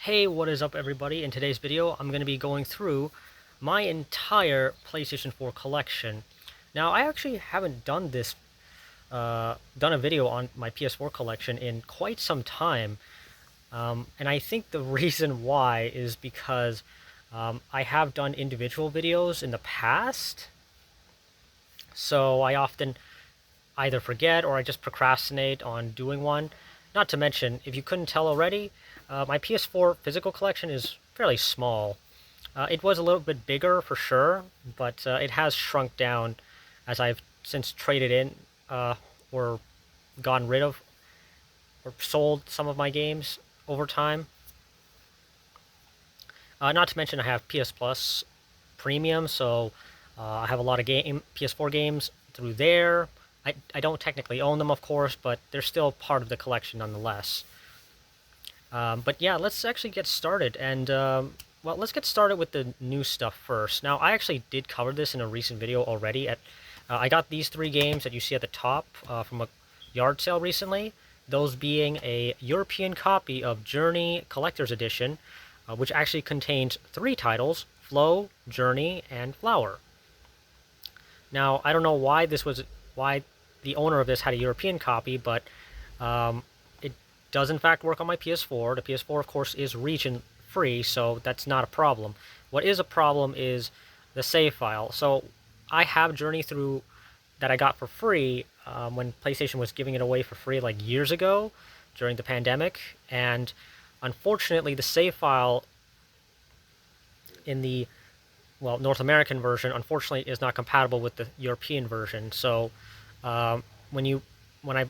Hey, what is up everybody? In today's video, I'm going to be going through my entire PlayStation 4 collection. Now, I actually haven't done a video on my PS4 collection in quite some time. And I think the reason why is because I have done individual videos in the past. So I often either forget or I just procrastinate on doing one. Not to mention, if you couldn't tell already, my PS4 physical collection is fairly small. It was a little bit bigger for sure, but it has shrunk down as I've since traded in or gotten rid of or sold some of my games over time. Not to mention I have PS Plus Premium, so I have a lot of PS4 games through there. I don't technically own them, of course, but they're still part of the collection nonetheless. But yeah, let's actually get started. And, well, let's get started with the new stuff first. Now, I actually did cover this in a recent video already. I got these three games that you see at the top from a yard sale recently. Those being a European copy of Journey Collector's Edition, which actually contains three titles: Flow, Journey, and Flower. Now, I don't know why the owner of this had a European copy, but it does in fact work on my PS4. The PS4, of course, is region free, so that's not a problem. What is a problem is the save file. So I have Journey through that I got for free when PlayStation was giving it away for free like years ago during the pandemic, and unfortunately the save file in the North American version unfortunately is not compatible with the European version. So when I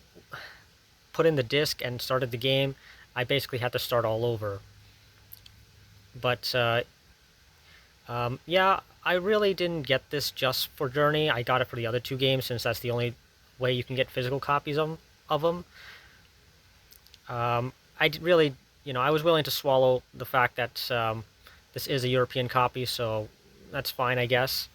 put in the disc and started the game, I basically had to start all over. But yeah, I really didn't get this just for Journey. I got it for the other two games since that's the only way you can get physical copies of them. Really, I was willing to swallow the fact that this is a European copy, so that's fine, I guess.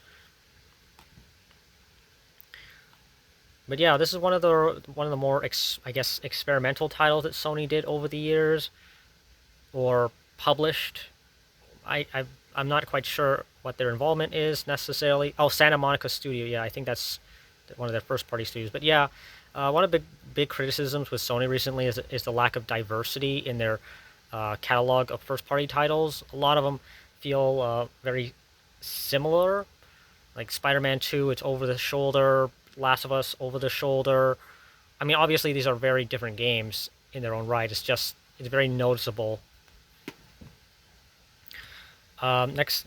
But yeah, this is one of the more I guess experimental titles that Sony did over the years, or published. I'm not quite sure what their involvement is necessarily. Oh, Santa Monica Studio. Yeah, I think that's one of their first party studios. But yeah, one of the big criticisms with Sony recently is the lack of diversity in their catalog of first party titles. A lot of them feel very similar. Like Spider-Man 2, it's over the shoulder. Last of Us, over the shoulder. I mean, obviously these are very different games in their own right. It's very noticeable. Next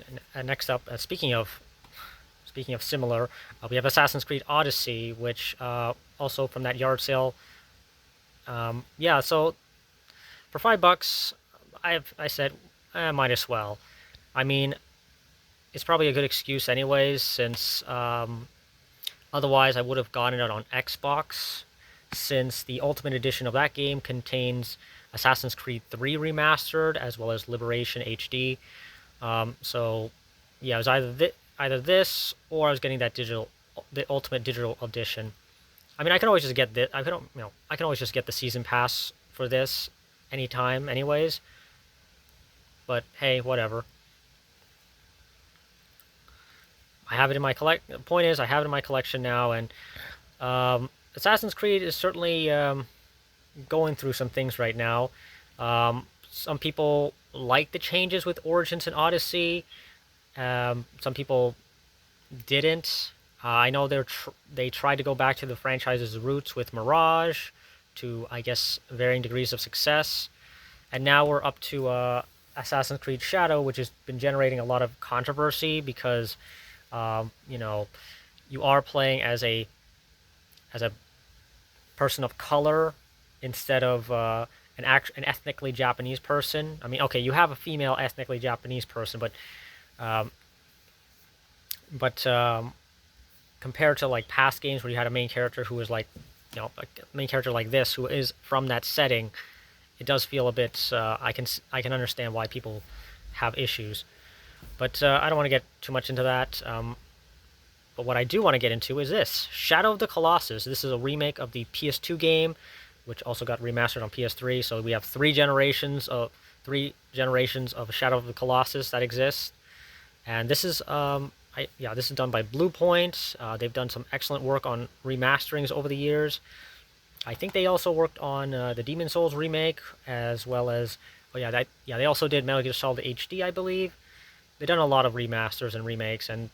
up, speaking of similar, we have Assassin's Creed Odyssey, which also from that yard sale. Yeah, so for $5, I said, might as well. I mean, it's probably a good excuse anyways, since otherwise I would have gotten it on Xbox, since the Ultimate Edition of that game contains Assassin's Creed 3 Remastered as well as Liberation HD. So yeah, it was either this or I was getting the Ultimate Digital Edition. I mean, I can always just get this. I can always just get the season pass for this anytime, anyways. But hey, whatever. I have it in my The point is, I have it in my collection now, and Assassin's Creed is certainly going through some things right now. Some people like the changes with Origins and Odyssey. Some people didn't. I know they tried to go back to the franchise's roots with Mirage, to I guess varying degrees of success, and now we're up to Assassin's Creed Shadow, which has been generating a lot of controversy because you are playing as a person of color instead of an ethnically Japanese person. I mean, okay, you have a female ethnically Japanese person, but compared to like past games where you had a main character who was like, a main character like this who is from that setting, it does feel a bit. I can understand why people have issues. But I don't want to get too much into that. But what I do want to get into is this. Shadow of the Colossus. This is a remake of the PS2 game, which also got remastered on PS3. So we have 3 generations of 3 generations of Shadow of the Colossus that exist. And this is this is done by Blue Point. They've done some excellent work on remasterings over the years. I think they also worked on the Demon Souls remake, as well as they also did Metal Gear Solid HD, I believe. They've done a lot of remasters and remakes, and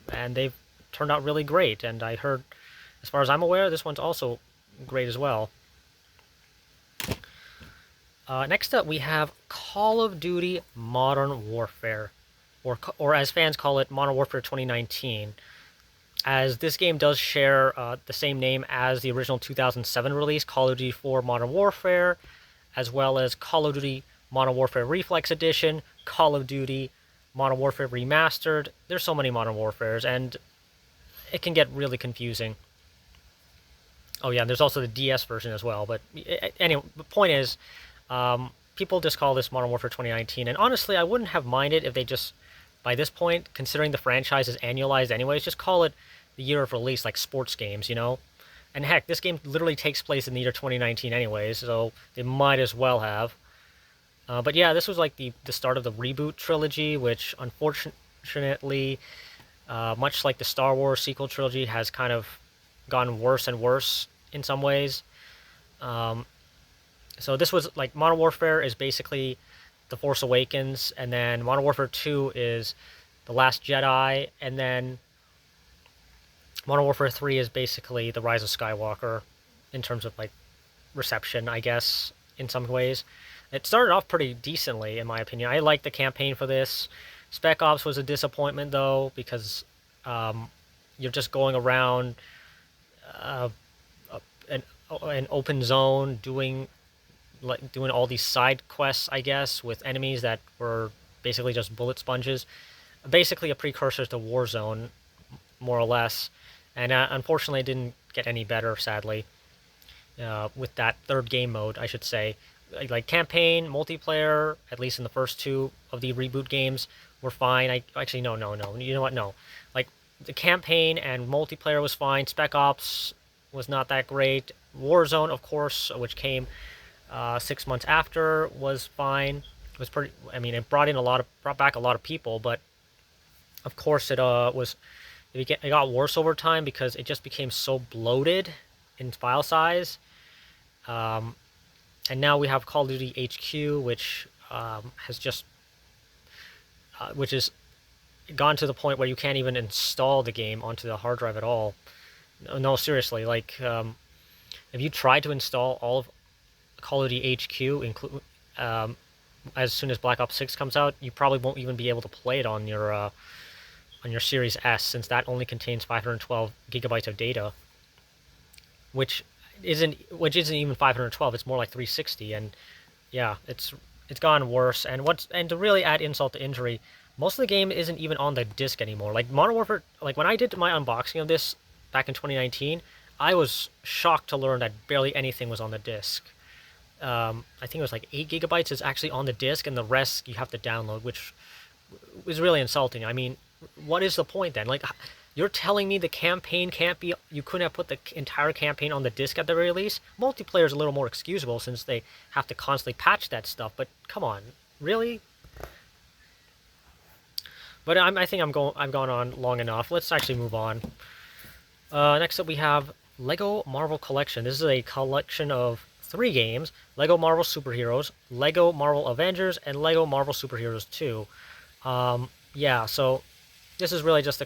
they've turned out really great. And I heard, as far as I'm aware, this one's also great as well. Next up, we have Call of Duty Modern Warfare, or as fans call it, Modern Warfare 2019. As this game does share the same name as the original 2007 release, Call of Duty 4 Modern Warfare, as well as Call of Duty Modern Warfare Reflex Edition, Call of Duty Modern Warfare Remastered. There's so many Modern Warfares, and it can get really confusing. Oh yeah, there's also the DS version as well. But anyway, the point is, people just call this Modern Warfare 2019, and honestly, I wouldn't have minded if they just, by this point, considering the franchise is annualized anyways, just call it the year of release, like sports games, you know? And heck, this game literally takes place in the year 2019 anyways, so they might as well have. But yeah, this was like the start of the reboot trilogy, which unfortunately, much like the Star Wars sequel trilogy, has kind of gone worse and worse in some ways. So this was like Modern Warfare is basically The Force Awakens, and then Modern Warfare 2 is The Last Jedi, and then Modern Warfare 3 is basically The Rise of Skywalker in terms of like reception, I guess, in some ways. It started off pretty decently, in my opinion. I liked the campaign for this. Spec Ops was a disappointment, though, because you're just going around an open zone doing all these side quests, I guess, with enemies that were basically just bullet sponges. Basically a precursor to Warzone, more or less. And unfortunately, it didn't get any better, sadly, with that third game mode, I should say. Like campaign, multiplayer, at least in the first two of the reboot games, were fine. Actually, no. You know what? No. Like, the campaign and multiplayer was fine. Spec Ops was not that great. Warzone, of course, which came 6 months after, was fine. It was pretty. I mean, it brought back a lot of people, but of course it got worse over time because it just became so bloated in file size. And now we have Call of Duty HQ, which has just which is gone to the point where you can't even install the game onto the hard drive at all. No, seriously, like if you try to install all of Call of Duty HQ, as soon as Black Ops 6 comes out, you probably won't even be able to play it on your Series S, since that only contains 512 gigabytes of data, which isn't even 512. It's more like 360, and yeah, it's gone worse. And to really add insult to injury, most of the game isn't even on the disc anymore. Like Modern Warfare, like when I did my unboxing of this back in 2019, I was shocked to learn that barely anything was on the disc. I think it was like 8 gigabytes is actually on the disc, and the rest you have to download, which was really insulting. I mean, what is the point then? Like, you're telling me the campaign you couldn't have put the entire campaign on the disc at the very least? Multiplayer is a little more excusable since they have to constantly patch that stuff, but come on, really? But I think I've gone on long enough. Let's actually move on. Next up we have Lego Marvel Collection. This is a collection of 3 games: Lego Marvel Superheroes, Lego Marvel Avengers, and Lego Marvel Superheroes 2. Yeah, so this is really just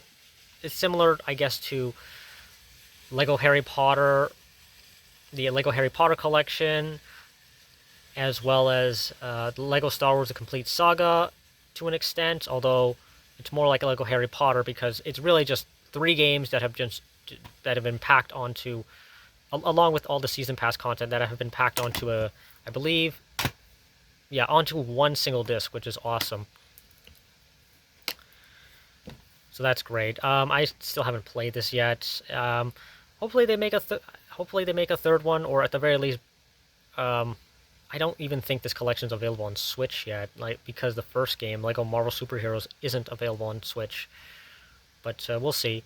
it's similar, I guess, to Lego Harry Potter, the Lego Harry Potter collection, as well as the Lego Star Wars: The Complete Saga to an extent, although it's more like Lego Harry Potter because it's really just 3 games that have been packed onto, along with all the season pass content that have been packed onto I believe, onto one single disc, which is awesome. So that's great. I still haven't played this yet. Hopefully they make a third one, or at the very least, I don't even think this collection is available on Switch yet, like, because the first game, Lego Marvel Superheroes, isn't available on Switch. But we'll see.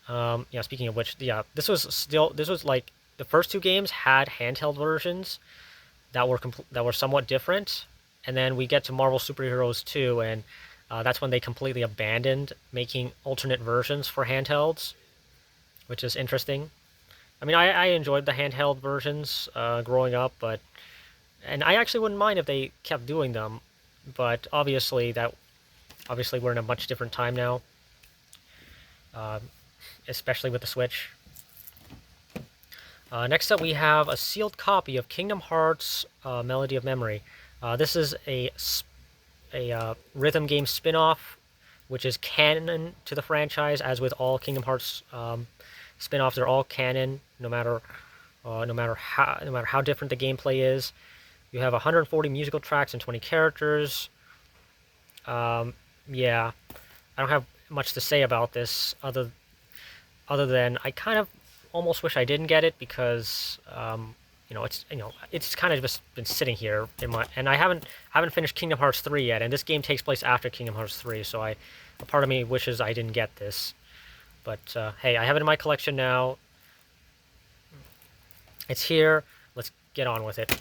Speaking of which, this was like the first 2 games had handheld versions that were somewhat different. and then we get to Marvel Superheroes 2, and that's when they completely abandoned making alternate versions for handhelds, which is interesting. I mean, I enjoyed the handheld versions growing up, and I actually wouldn't mind if they kept doing them, but obviously we're in a much different time now, uh, especially with the Switch. Next up, we have a sealed copy of Kingdom Hearts Melody of Memory. This is a rhythm game spin-off, which is canon to the franchise, as with all Kingdom Hearts spin-offs. They're all canon, no matter how different the gameplay is. You have 140 musical tracks and 20 characters. Yeah, I don't have much to say about this other than I kind of almost wish I didn't get it because it's kind of just been sitting here and I haven't finished Kingdom Hearts 3 yet, and this game takes place after Kingdom Hearts 3, so a part of me wishes I didn't get this. But hey, I have it in my collection now. It's here. Let's get on with it.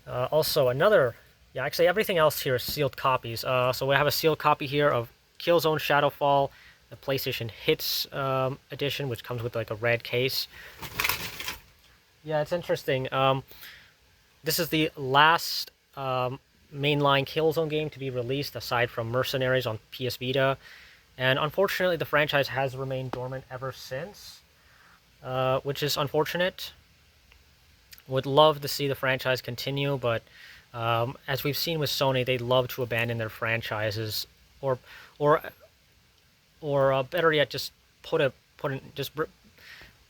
Also, yeah, actually everything else here is sealed copies. So we have a sealed copy here of Killzone Shadowfall, the PlayStation Hits edition, which comes with like a red case. Yeah, it's interesting. This is the last mainline Killzone game to be released, aside from Mercenaries on PS Vita, and unfortunately, the franchise has remained dormant ever since, which is unfortunate. Would love to see the franchise continue, but as we've seen with Sony, they love to abandon their franchises, or or better yet, just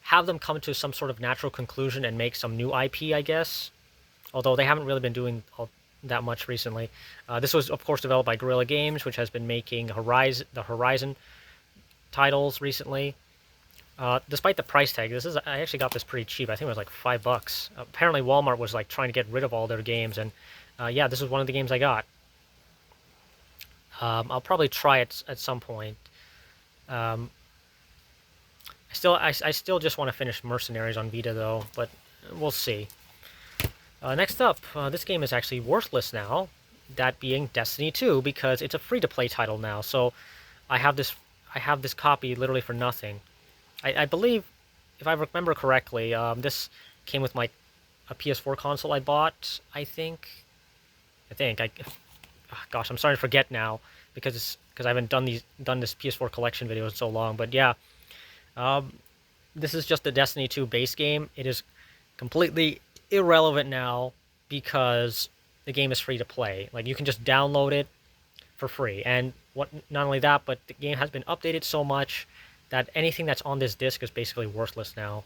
have them come to some sort of natural conclusion and make some new IP, I guess. Although they haven't really been doing that much recently. This was, of course, developed by Guerrilla Games, which has been making the Horizon titles recently. Despite the price tag, I actually got this pretty cheap. I think it was like $5. Apparently, Walmart was like trying to get rid of all their games, and yeah, this is one of the games I got. I'll probably try it at some point. I still just want to finish Mercenaries on Vita though, but we'll see. Next up, this game is actually worthless now, that being Destiny 2, because it's a free-to-play title now. So I have this copy literally for nothing. I believe, if I remember correctly, this came with a PS4 console I bought. Gosh, I'm starting to forget now because I haven't done this PS4 collection video in so long. But yeah, this is just the Destiny 2 base game. It is completely irrelevant now because the game is free to play. Like, you can just download it for free, and not only that, but the game has been updated so much that anything that's on this disc is basically worthless now.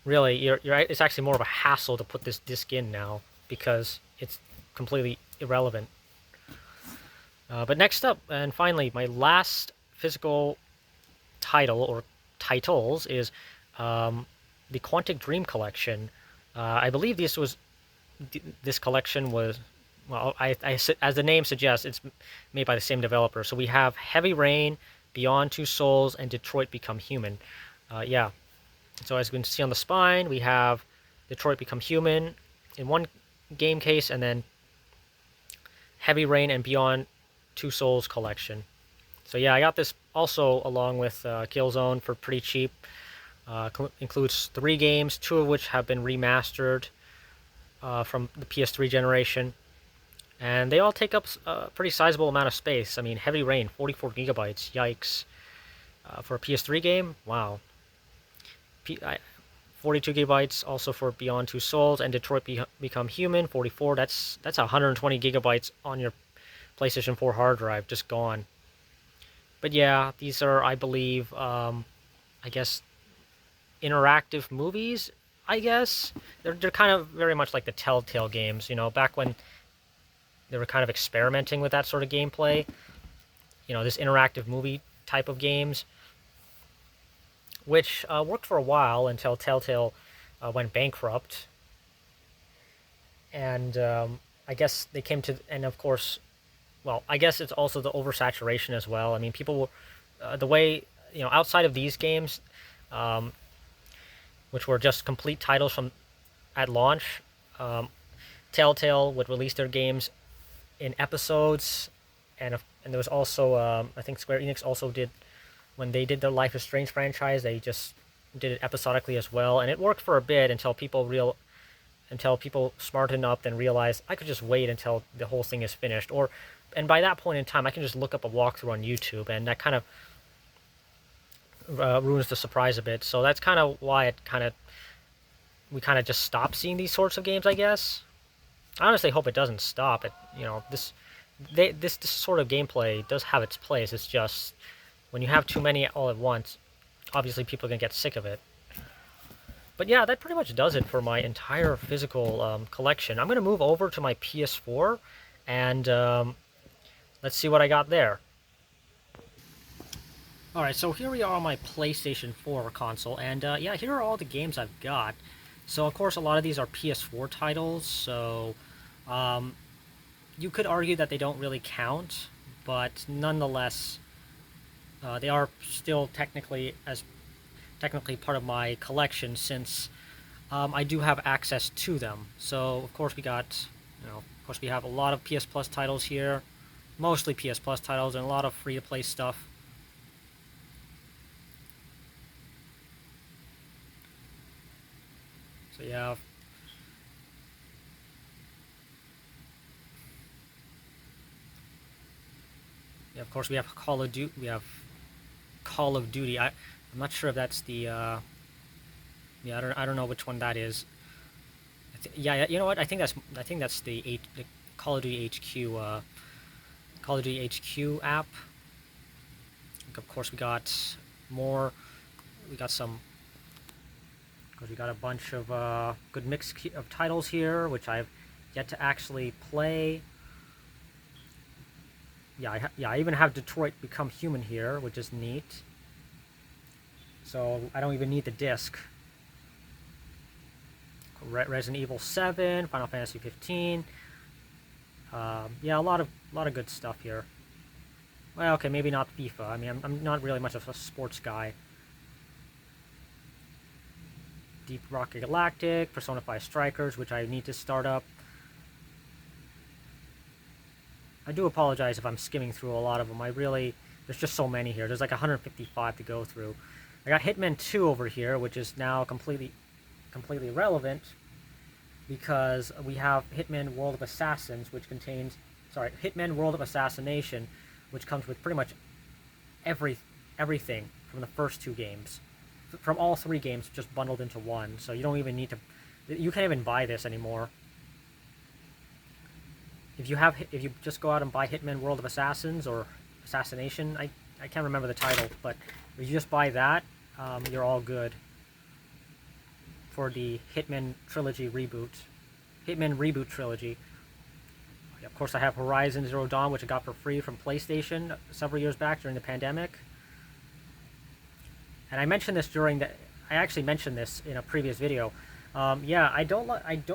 Really, it's actually more of a hassle to put this disc in now because it's completely irrelevant. But next up, and finally, my last physical title or titles is the Quantic Dream Collection. I believe this collection was, well, as the name suggests, it's made by the same developer. So we have Heavy Rain, Beyond Two Souls, and Detroit Become Human. Yeah. So as you can see on the spine, we have Detroit Become Human in one game case, and then Heavy Rain and Beyond Two Souls collection. So yeah, I got this also along with Killzone for pretty cheap. Includes 3 games, 2 of which have been remastered from the PS3 generation. And they all take up a pretty sizable amount of space. I mean, Heavy Rain, 44 gigabytes, yikes. For a PS3 game, wow. 42 gigabytes also for Beyond Two Souls, and Detroit Become Human, 44. That's 120 gigabytes on your PlayStation 4 hard drive, just gone. But yeah, these are, I believe, I guess, interactive movies, I guess. They're kind of very much like the Telltale games, back when they were kind of experimenting with that sort of gameplay. This interactive movie type of games, which worked for a while until Telltale went bankrupt. And I guess they came to, and of course, well, I guess it's also the oversaturation as well. I mean, people were, the way, outside of these games, which were just complete titles at launch, Telltale would release their games in episodes, and there was also I think Square Enix also did when they did their Life is Strange franchise. They just did it episodically as well, and it worked for a bit until people smartened up and realized I could just wait until the whole thing is finished, and by that point in time I can just look up a walkthrough on YouTube, and that kind of ruins the surprise a bit. So that's kind of why we kind of just stop seeing these sorts of games, I guess. I honestly hope it doesn't stop. This sort of gameplay does have its place. It's just when you have too many all at once, obviously people can get sick of it. But yeah, that pretty much does it for my entire physical collection. I'm gonna move over to my PS4, and let's see what I got there. Alright, so here we are on my PlayStation 4 console, and yeah, here are all the games I've got. So, of course, a lot of these are PS4 titles, so you could argue that they don't really count, but nonetheless, they are still technically part of my collection, since I do have access to them. So, of course, we have a lot of PS Plus titles here, mostly PS Plus titles, and a lot of free-to-play stuff. So yeah, of course we have Call of Duty. We have Call of Duty. I'm not sure if that's the. Yeah, I don't know which one that is. Yeah, you know what? I think that's the Call of Duty HQ. Call of Duty HQ app. Of course, we got more. We got some. Because we got a bunch of good mix of titles here, which I've yet to actually play. Yeah, I even have Detroit Become Human here, which is neat. So I don't even need the disc. Resident Evil 7, Final Fantasy 15. Yeah, a lot of good stuff here. Well, okay, maybe not FIFA. I mean, I'm not really much of a sports guy. Deep Rocket Galactic, Persona 5 Strikers, which I need to start up. I do apologize if I'm skimming through a lot of them. There's just so many here. There's like 155 to go through. I got Hitman 2 over here, which is now completely relevant, because we have Hitman World of Assassins, which contains, Hitman World of Assassination, which comes with pretty much everything from the first two games. From all three games just bundled into one, so you don't even need to. You can't even buy this anymore. If you just go out and buy Hitman World of Assassins or Assassination, I can't remember the title, but if you just buy that, you're all good for the Hitman trilogy reboot. Hitman reboot trilogy. Of course, I have Horizon Zero Dawn, which I got for free from PlayStation several years back during the pandemic. And I mentioned this I actually mentioned this in a previous video. Yeah,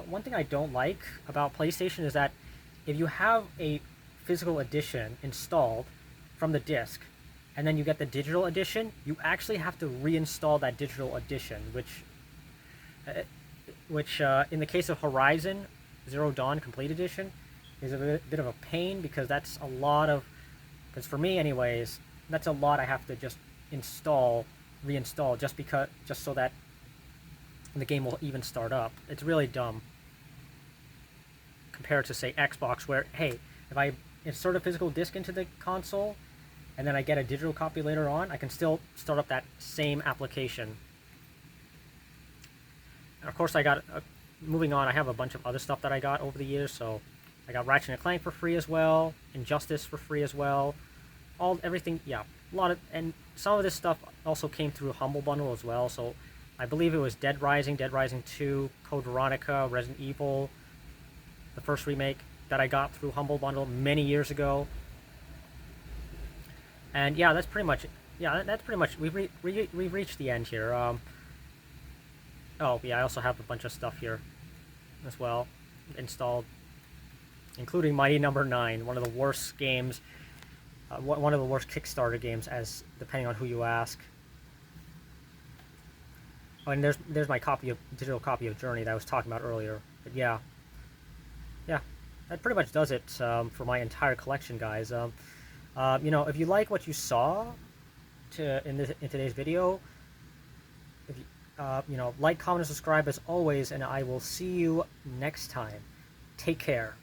one thing I don't like about PlayStation is that if you have a physical edition installed from the disc, and then you get the digital edition, you actually have to reinstall that digital edition, which in the case of Horizon Zero Dawn Complete Edition, is a bit of a pain, because because for me anyways, that's a lot I have to just reinstall just so that the game will even start up. It's really dumb compared to, say, Xbox, where, hey, if I insert a physical disc into the console and then I get a digital copy later on, I can still start up that same application. And of course, moving on, I have a bunch of other stuff that I got over the years. So I got Ratchet & Clank for free as well, Injustice for free as well, everything, yeah, and some of this stuff also came through Humble Bundle as well. So I believe it was Dead Rising 2, Code Veronica, Resident Evil, the first remake, that I got through Humble Bundle many years ago. And yeah, that's pretty much we've reached the end here. Oh yeah, I also have a bunch of stuff here as well installed, including Mighty Number 9, one of the worst games, one of the worst Kickstarter games, as depending on who you ask. Oh, and there's my digital copy of Journey that I was talking about earlier. But yeah, Yeah, that pretty much does it for my entire collection, guys. If you like what you saw in today's video, if you, like, comment, and subscribe as always, and I will see you next time. Take care.